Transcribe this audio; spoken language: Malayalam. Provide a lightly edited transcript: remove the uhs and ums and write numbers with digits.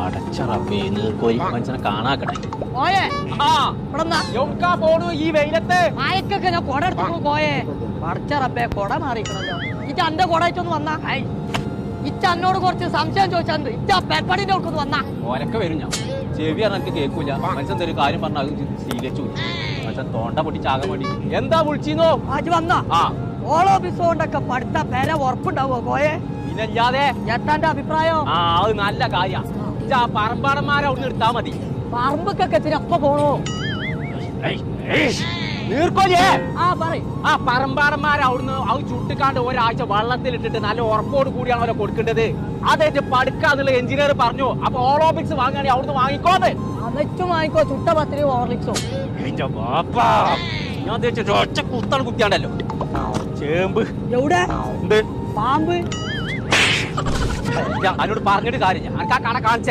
അടച്ചറപ്പേ നീർക്കോലി മനുഷ്യനെ കാണാക്കട്ടെ. ഈ വെയിലത്ത് ആയക്കൊക്കെ ഞാൻ കൊട എടുത്തു പോയേ. പടച്ചറപ്പേ കൊട മാറിക്കണല്ലോ. ഇച്ച എന്റെ കൊട വെച്ചൊന്ന് വന്നാ. ഇച്ച എന്നോട് കുറച്ച് സംശയം ചോദിച്ചാൽ ഇച്ച പെപ്പടിന്റെ അടുക്കൊന്ന് വന്നാ. ഓരൊക്കെ വരും ഞാൻ ചെവി എനിക്ക് കേൾക്കൂല. മനുഷ്യൻ ഒരു കാര്യം പറഞ്ഞാൽ സ്വീകരിച്ചു. മനുഷ്യൻ തോണ്ട പൊട്ടിച്ചാകാൻ വേണ്ടി എന്താ വിളിച്ചിന്നോ ആജ് വന്നാ. ഓളോ ബിസോണ്ടൊക്കെ പഠിത്ത പേര ഉറപ്പുണ്ടാവോ കോയെ? പിന്നല്ലാതെ എത്താന്റെ അഭിപ്രായം? അത് നല്ല കാര്യ. പറമ്പാടന്മാരെ അവിടെ നിർത്താ മതി. പറമ്പൊക്കെ എപ്പ പോണോ? നീർക്കോലിയേ ആ പറമ്പാടന്മാരെ അവിടുന്ന് അത് ചുട്ടിക്കാണ്ട് ഒരാഴ്ച വെള്ളത്തിലിട്ടിട്ട് നല്ല ഉറപ്പോട് കൂടിയാണ് അവരെ കൊടുക്കേണ്ടത്. അതായിട്ട് പഠിക്കാന്നുള്ള എഞ്ചിനീയർ പറഞ്ഞു. അപ്പൊ ഓളോപിക്സ് വാങ്ങുകയാണെങ്കിൽ അവിടുന്ന് വാങ്ങിക്കോന്ന്. അതെച്ചും വാങ്ങിക്കോ. ചുട്ട പത്തിരി ഓർലിക്സോ. ഞാൻ ഒറ്റ കുത്താണ് കുത്തിയാണ്ടല്ലോ. ചേമ്പ് എവിടെ ഉണ്ട് പാമ്പ്? എന്നോട് പറഞ്ഞിട്ട് കാര്യം. ഞാൻ കട കാണിച്ചു